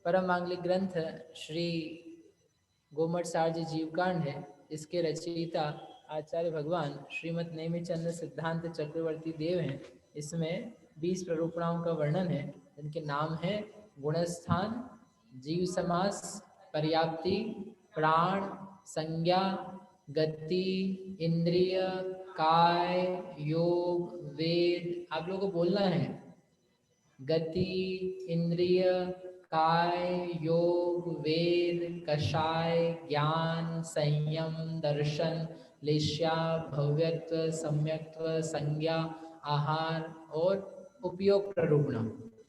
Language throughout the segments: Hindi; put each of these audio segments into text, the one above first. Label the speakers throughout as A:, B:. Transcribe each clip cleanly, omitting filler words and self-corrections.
A: परम मांगलिक ग्रंथ श्री गोमठ सार जी जीवकांड है। इसके रचयिता आचार्य भगवान श्रीमद नेमिचंद्र सिद्धांत चक्रवर्ती देव हैं। इसमें 20 प्ररूपणाओं का वर्णन है, जिनके नाम है गुणस्थान, जीव समास, पर्याप्ति, प्राण, संज्ञा, गति, इंद्रिय, काय, योग, वेद। आप लोगों को बोलना है गति, इंद्रिय, काय, योग, वेद, कषाय, ज्ञान, संयम, दर्शन, लेश्या, भव्यत्व, सम्यक्त्व, संज्ञा, आहार और उपयोग प्ररूपणा।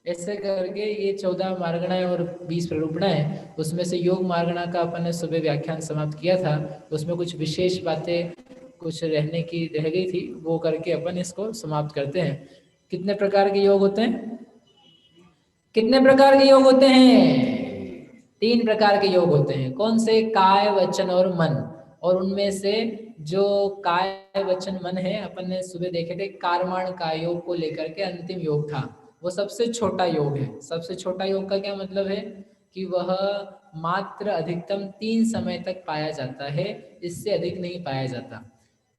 A: ऐसे करके ये 14 मार्गणाएं और 20 प्ररूपणाएं। उसमें से योग मार्गणा का अपन ने सुबह व्याख्यान समाप्त किया था। उसमें कुछ विशेष बातें कुछ रहने की रह गई थी, वो करके अपन इसको समाप्त करते हैं। कितने प्रकार के योग होते हैं? कितने प्रकार के योग होते हैं? 3 प्रकार के योग होते हैं। कौन से? काय, वचन और मन। और उनमें से जो काय, वचन, मन है, अपन ने सुबह देखे थे कारमाण काय योग को लेकर के अंतिम योग था। वो सबसे छोटा योग है। सबसे छोटा योग का क्या मतलब है? कि वह मात्र अधिकतम 3 समय तक पाया जाता है, इससे अधिक नहीं पाया जाता।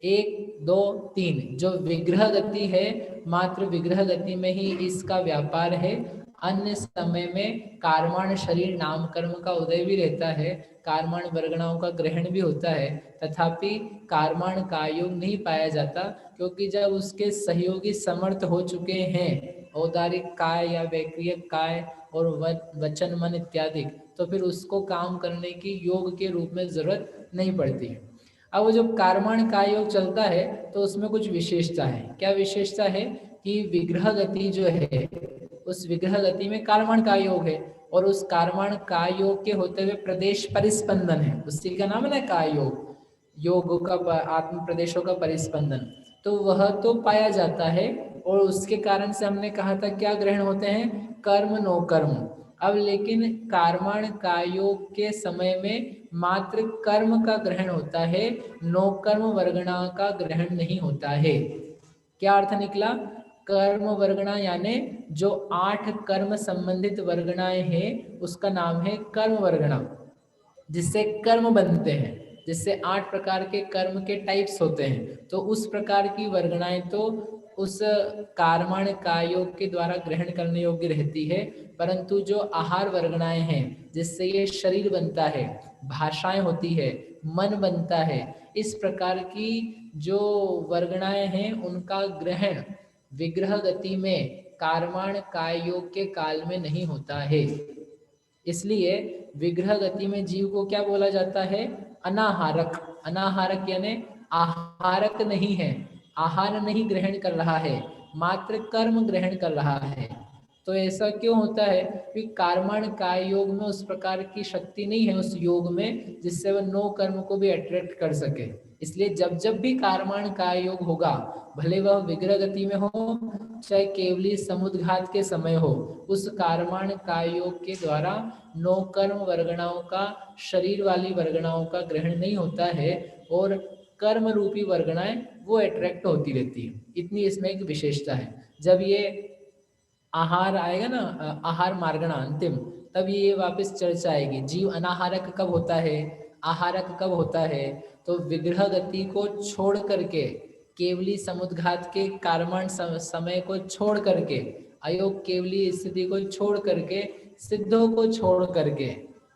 A: 1, 2, 3 जो विग्रह गति है, मात्र विग्रह गति में ही इसका व्यापार है। अन्य समय में कारमाण शरीर नाम कर्म का उदय भी रहता है, कारमाण वर्गणाओं का ग्रहण भी होता है, तथापि कारमाण कायोग नहीं पाया जाता, क्योंकि जब उसके सहयोगी समर्थ हो चुके हैं, औदारिक काय या वैक्रियक काय और वचन मन इत्यादि, तो फिर उसको काम करने की योग के रूप में जरूरत नहीं पड़ती है। अब वो जब कारमाण काय योग चलता है तो उसमें कुछ विशेषता है। क्या विशेषता है? कि विग्रह गति जो है, उस विग्रह गति में कारमाण काय योग है, और उस कारमाण काय योग के होते हुए प्रदेश परिस्पंदन है, उसी का नाम है ना काय योग। योग का आत्म प्रदेशों का परिस्पंदन, तो वह तो पाया जाता है। और उसके कारण से हमने कहा था क्या ग्रहण होते हैं? कर्म, नो कर्म। अब लेकिन कारमाण कायोग के समय में मात्र कर्म का ग्रहण होता है, नो कर्म वर्गणा का ग्रहण नहीं होता है। क्या अर्थ निकला? कर्म वर्गणा यानी जो 8 कर्म संबंधित वर्गणाएं हैं, उसका नाम है कर्म वर्गणा, जिससे कर्म बनते हैं, जिससे 8 प्रकार के कर्म के टाइप्स होते हैं। तो उस प्रकार की वर्गणाएं तो उस कारमाण कायोग के द्वारा ग्रहण करने योग्य रहती है, परंतु जो आहार वर्गणाएं हैं, जिससे ये शरीर बनता है, भाषाएं होती है, मन बनता है, इस प्रकार की जो वर्गणाएं हैं, उनका ग्रहण विग्रह गति में कारमाण कायोग के काल में नहीं होता है। इसलिए विग्रह गति में जीव को क्या बोला जाता है? अनाहारक। अनाहारक यानी आहारक नहीं है, आहार नहीं ग्रहण कर रहा है, मात्र कर्म ग्रहण कर रहा है। तो ऐसा क्यों होता है? कि कारमाण काय योग में उस प्रकार की शक्ति नहीं है उस योग में, जिससे वह नो कर्म को भी अट्रैक्ट कर सके। इसलिए जब जब भी कारमाण काय योग होगा, भले वह विग्रह गति में हो चाहे केवली समुद्घात के समय हो, उस कारमाण काय योग के द्वारा नो कर्म वर्गणाओं का, शरीर वाली वर्गणाओं का ग्रहण नहीं होता है, और कर्म रूपी वर्गणाएं वो अट्रैक्ट होती रहती है। इतनी इसमें एक विशेषता है। जब ये आहार आएगा ना, आहार मार्गणा अंतिम, तब ये वापस चर्चा आएगी। जीव अनाहारक कब होता है, आहारक कब होता है? तो विग्रह गति को छोड़ करके, केवली समुद्घात के कारमाण समय को छोड़ करके, अयोग केवली स्थिति को छोड़ करके, सिद्धों को छोड़ करके,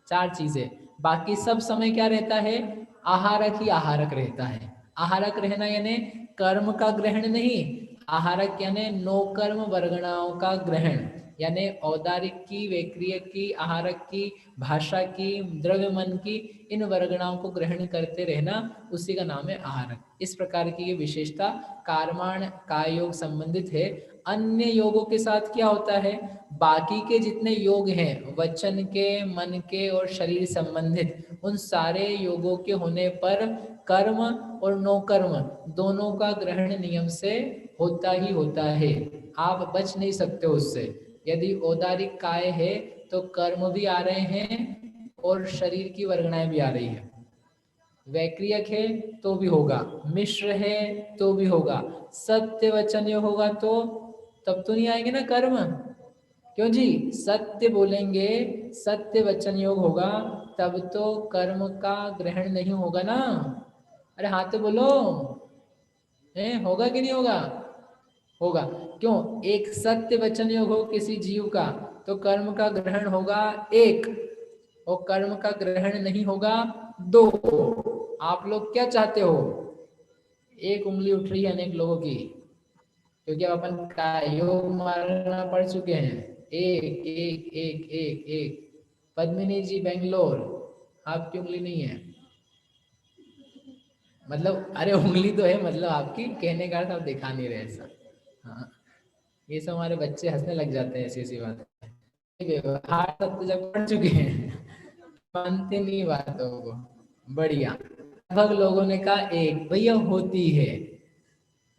A: 4 चीजें, बाकी सब समय क्या रहता है? आहारक ही आहारक रहता है। आहारक रहना यानी कर्म का ग्रहण नहीं, आहारक यानी नो कर्म वर्गणाओं का ग्रहण, यानी औदारिक की, वैक्रिय की, आहारक की, भाषा की, द्रव्य मन की, इन वर्गणाओं को ग्रहण करते रहना, उसी का नाम है आहारक। इस प्रकार की ये विशेषता कारमाण काय योग संबंधित है। अन्य योगों के साथ क्या होता है? बाकी के जितने योग हैं, वचन के, मन के और शरीर संबंधित, उन सारे योगों के होने पर कर्म और नो कर्म दोनों का ग्रहण नियम से होता ही होता है। आप बच नहीं सकते उससे। यदि औदारिक काय है तो कर्म भी आ रहे हैं और शरीर की वर्गणाएं भी आ रही है। वैक्रियक है तो भी होगा, मिश्र है तो भी होगा, सत्य वचन होगा तो तब तो नहीं आएंगे ना कर्म। क्यों जी? सत्य बोलेंगे, सत्य वचन योग होगा, तब तो कर्म का ग्रहण नहीं होगा ना। अरे हाँ तो बोलो, होगा कि नहीं होगा? होगा। क्यों? एक सत्य वचन योग हो किसी जीव का तो कर्म का ग्रहण होगा एक, और कर्म का ग्रहण नहीं होगा दो। आप लोग क्या चाहते हो? एक उंगली उठ रही है अनेक लोगों की, क्योंकि अब अपन का योग मारना पड़ चुके हैं। एक एक एक एक एक। पद्मिनी जी बेंगलोर, आपकी उंगली नहीं है, मतलब अरे उंगली तो है, मतलब आपकी कहने का अर्थ आप दिखा नहीं रहे ऐसा। हाँ, ये सब हमारे बच्चे हंसने लग जाते हैं ऐसी ऐसी बात। व्यवहार सब तो जब पढ़ चुके हैं, मानते नहीं बातों को। बढ़िया। लगभग लोगों ने कहा एक, भैया होती है,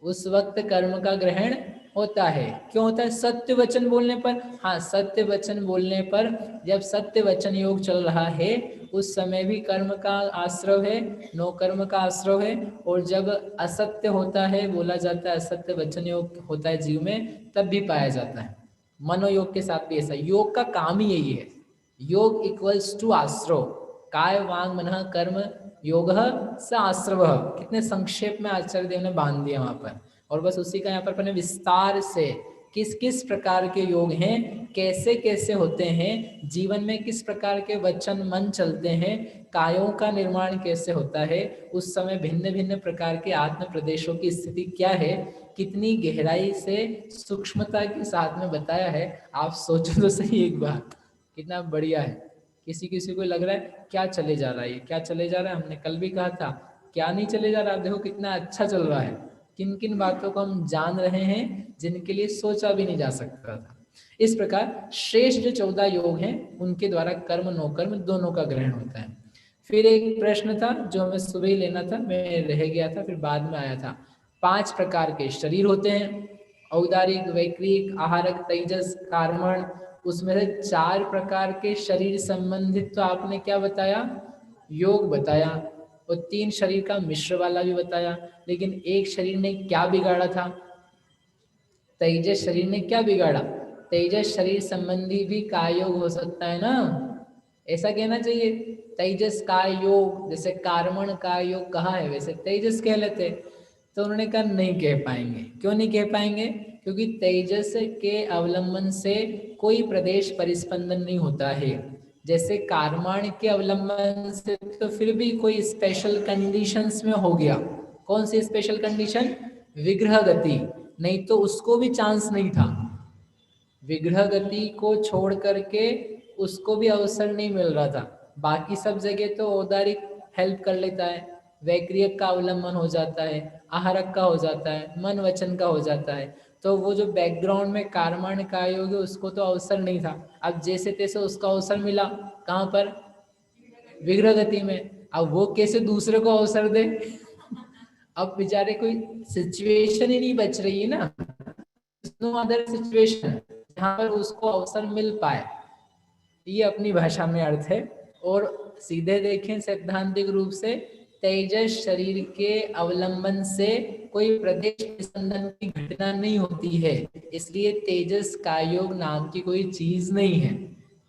A: उस वक्त कर्म का ग्रहण होता है। क्यों होता है? सत्य वचन बोलने पर। हाँ, सत्य वचन बोलने पर, जब सत्य वचन योग चल रहा है उस समय भी कर्म का आश्रव है, नो कर्म का आश्रव है। और जब असत्य होता है, बोला जाता है, असत्य वचन योग होता है जीव में, तब भी पाया जाता है। मनोयोग के साथ भी ऐसा, योग का काम ही यही है। योग इक्वल्स टू आश्रव, काय वांग मन कर्म योग स आश्रव। कितने संक्षेप में आचार्य देव ने बांध दिया वहां पर, और बस उसी का यहाँ पर अपने विस्तार से किस किस प्रकार के योग हैं, कैसे कैसे होते हैं, जीवन में किस प्रकार के वचन मन चलते हैं, कायों का निर्माण कैसे होता है, उस समय भिन्न भिन्न प्रकार के आत्म प्रदेशों की स्थिति क्या है, कितनी गहराई से सूक्ष्मता के साथ में बताया है। आप सोचो तो सही एक बार, कितना बढ़िया है। किसी किसी को लग रहा है क्या चले जा रहा है, ये क्या चले जा रहा है, हमने कल भी कहा था क्या नहीं चले जा रहा। आप देखो कितना अच्छा चल रहा है, किन किन बातों को हम जान रहे हैं जिनके लिए सोचा भी नहीं जा सकता था। इस प्रकार श्रेष्ठ जो 14 योग हैं उनके द्वारा कर्म नो कर्म दोनों का ग्रहण होता है। फिर एक प्रश्न था जो हमें सुबह ही लेना था, मैं रह गया था, फिर बाद में आया था। 5 प्रकार के शरीर होते हैं, औदारिक, वैक्रिक, आहारक, तेजस, कार्मण। उसमें से 4 प्रकार के शरीर संबंधित तो आपने क्या बताया? योग बताया, और 3 शरीर का मिश्र वाला भी बताया। लेकिन एक शरीर ने क्या बिगाड़ा था? तेजस शरीर ने क्या बिगाड़ा? तेजस शरीर संबंधी भी काय योग हो सकता है ना, ऐसा कहना चाहिए। तेजस काय योग, जैसे कार्मण काय योग कहा है वैसे तेजस कह लेते। तो उन्होंने कहा नहीं कह पाएंगे। क्यों नहीं कह पाएंगे? क्योंकि तेजस के अवलंबन से कोई प्रदेश परिस्पंदन नहीं होता है। जैसे कार्माण के अवलंबन से तो फिर भी कोई स्पेशल कंडीशंस में हो गया। कौन सी स्पेशल कंडीशन? विग्रह गति, नहीं तो उसको भी चांस नहीं था। विग्रह गति को छोड़ करके उसको भी अवसर नहीं मिल रहा था। बाकी सब जगह तो औदारिक हेल्प कर लेता है, वैक्रियक का अवलंबन हो जाता है, आहारक का हो जाता है, मन वचन का हो जाता है। तो वो जो बैकग्राउंड में कार्मण का योग है उसको तो अवसर नहीं था। अब जैसे तैसे उसका अवसर मिला, कहाँ पर? विग्रह गति में। अब वो कैसे दूसरे को अवसर दे? अब बेचारे कोई सिचुएशन ही नहीं बच रही है ना, नो अदर सिचुएशन जहाँ पर उसको अवसर मिल पाए। ये अपनी भाषा में अर्थ है। और सीधे देखें सैद्धांतिक रूप से, तेजस शरीर के अवलंबन से कोई प्रदेश स्पंदन की घटना नहीं होती है, इसलिए तेजस कायोग नाम की कोई चीज नहीं है।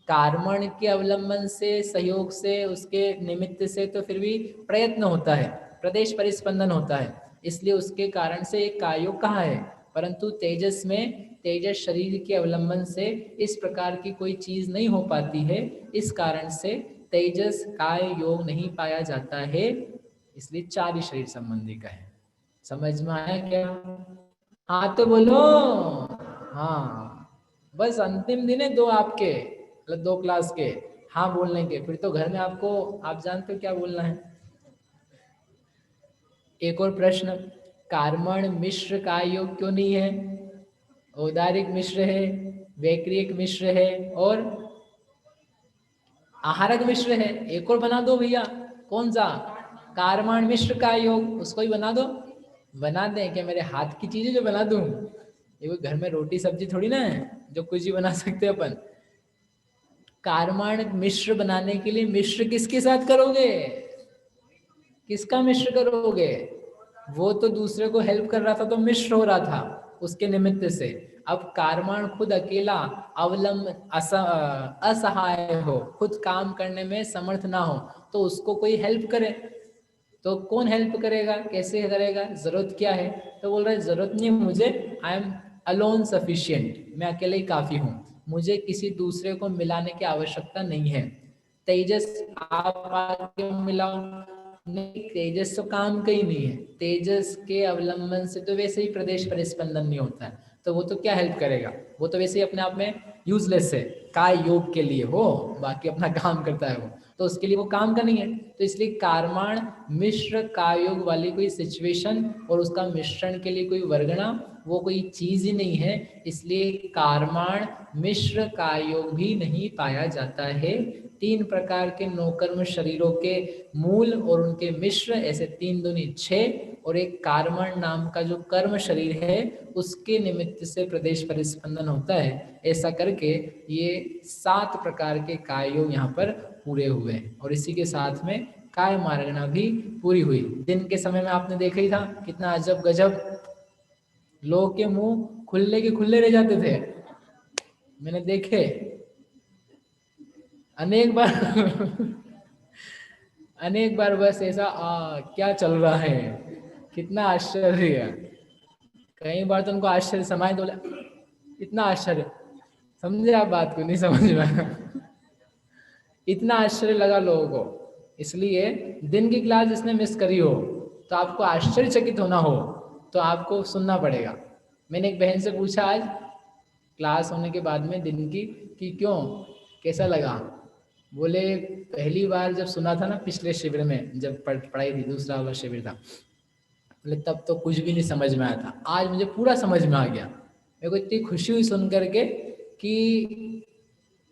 A: कार्मण के अवलंबन से, सहयोग से, उसके निमित्त से तो फिर भी प्रयत्न होता है, प्रदेश परिस्पंदन होता है, इसलिए उसके कारण से एक कायोग कहाँ है। परंतु तेजस में, तेजस शरीर के अवलंबन से इस प्रकार की कोई चीज नहीं हो पाती है, इस कारण से तेजस काय योग नहीं पाया जाता है। इसलिए 4 ही शरीर संबंधी का है। समझ में आया क्या? हाँ तो बोलो। हाँ, बस अंतिम दिन है 2 आपके, मतलब 2 क्लास के हाँ बोलने के, फिर तो घर में आपको, आप जानते हो क्या बोलना है। एक और प्रश्न, कार्मण मिश्र का योग क्यों नहीं है? औदारिक मिश्र है, वैक्रियक मिश्र है, और आहारक मिश्र है। एक और बना दो भैया, कौन सा? कार्मण मिश्र का योग, उसको ही बना दो। बना दें क्या? मेरे हाथ की चीजें जो बना दूं? ये कोई घर में रोटी सब्जी थोड़ी ना है जो कुछ ही बना सकते अपन। कार्मण मिश्र बनाने के लिए मिश्र किसके साथ करोगे? किसका मिश्र करोगे? वो तो दूसरे को हेल्प कर रहा था तो मिश्र हो रहा था उसके निमित्त से। अब कारमाण खुद अकेला असहाय हो, खुद काम करने में समर्थ ना हो, तो उसको कोई हेल्प करे, तो कौन हेल्प करेगा, कैसे करेगा, जरूरत क्या है? तो बोल रहा है जरूरत नहीं मुझे, आई एम अलोन सफिशिएंट, मैं अकेले ही काफी हूँ, मुझे किसी दूसरे को मिलाने की आवश्यकता नहीं है। तेजस आप आके मिलाओ, नहीं, तेजस तो काम का ही नहीं है, तेजस के अवलंबन से तो वैसे ही प्रदेश परिस्पंदन नहीं होता है, तो वो तो क्या हेल्प करेगा, वो तो वैसे ही अपने आप में यूजलेस है, काय योग के लिए हो, बाकी अपना काम करता है वो, तो उसके लिए वो काम का नहीं है। तो इसलिए कारमाण मिश्र कायोग वाली कोई सिचुएशन और उसका मिश्रण के लिए कोई वर्गणा, वो कोई चीज ही नहीं है, इसलिए कारमाण मिश्र कायोग भी नहीं पाया जाता है। 3 प्रकार के नौकर्म शरीरों के मूल और उनके मिश्र, ऐसे 3 दूनी 6, और एक कारमण नाम का जो कर्म शरीर है उसके निमित्त से प्रदेश परिस्पंदन होता है। ऐसा करके ये 7 प्रकार के कायोग यहाँ पर पूरे हुए, और इसी के साथ में काय मार्गना भी पूरी हुई। दिन के समय में आपने देखा ही था कितना अजब गजब लोग के मुंह खुले के खुले रह जाते थे, मैंने देखे अनेक बार अनेक बार, बस ऐसा क्या चल रहा है, कितना आश्चर्य। कई बार तो उनको आश्चर्य समाये तो इतना आश्चर्य, समझे आप बात को, नहीं समझ में इतना आश्चर्य लगा लोगों को। इसलिए दिन की क्लास जिसने मिस करी हो तो आपको आश्चर्यचकित होना हो तो आपको सुनना पड़ेगा। मैंने एक बहन से पूछा आज क्लास होने के बाद में दिन की कि क्यों, कैसा लगा? बोले पहली बार जब सुना था ना पिछले शिविर में, जब पढ़ाई थी, दूसरा वाला शिविर था, बोले तब तो कुछ भी नहीं समझ में आया था, आज मुझे पूरा समझ में आ गया। मेरे को इतनी खुशी हुई सुन करके कि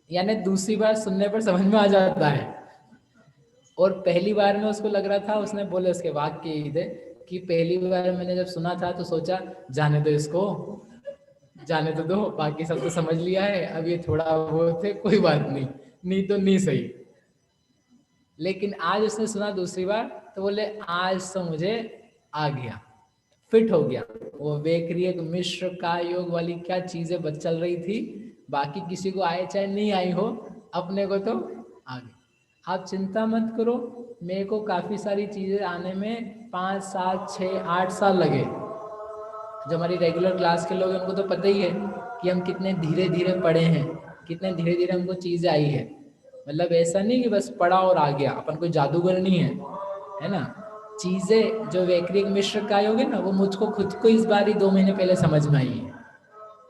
A: यानी दूसरी बार सुनने पर समझ में आ जाता है। और पहली बार में उसको लग रहा था, उसने बोले उसके वाक्य यही थे कि पहली बार मैंने जब सुना था तो सोचा जाने दो इसको, जाने तो दो, बाकी सब तो समझ लिया है, अब ये थोड़ा वो थे, कोई बात नहीं, नहीं तो नहीं सही। लेकिन आज उसने सुना दूसरी बार तो बोले आज तो मुझे आ गया, फिट हो गया। वो वैक्रियक मिश्र का योग वाली क्या चीजें चल रही थी, बाकी किसी को आए चाहे नहीं आई हो, अपने को तो आ गई। आप चिंता मत करो, मेरे को काफी सारी चीजें आने में 5, 7, 6, 8 साल लगे। जो हमारी रेगुलर क्लास के लोग हैं उनको तो पता ही है कि हम कितने धीरे धीरे पढ़े हैं, कितने धीरे धीरे हमको चीजें आई है। मतलब ऐसा नहीं कि बस पढ़ा और आ गया, अपन कोई जादूगर नहीं है ना। चीजें जो वैक्रिक मिश्र का योग है ना, वो मुझको खुद को इस बार ही 2 महीने पहले समझ में आई है।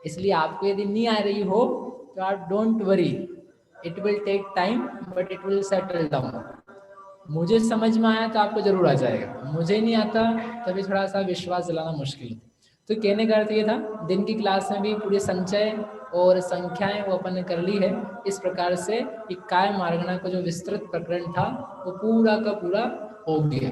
A: इसलिए आपको यदि नहीं आ रही हो तो आप don't worry, it will take time but it will settle down. मुझे समझ में आया तो आपको जरूर आ जाएगा, मुझे नहीं आता तभी थोड़ा सा विश्वास दिलाना मुश्किल है। तो कहने का अर्थ ये था, दिन की क्लास में भी पूरे संचय और संख्याएं वो अपन ने कर ली है। इस प्रकार से एक काय मार्गना का जो विस्तृत प्रकरण था वो पूरा का पूरा हो गया।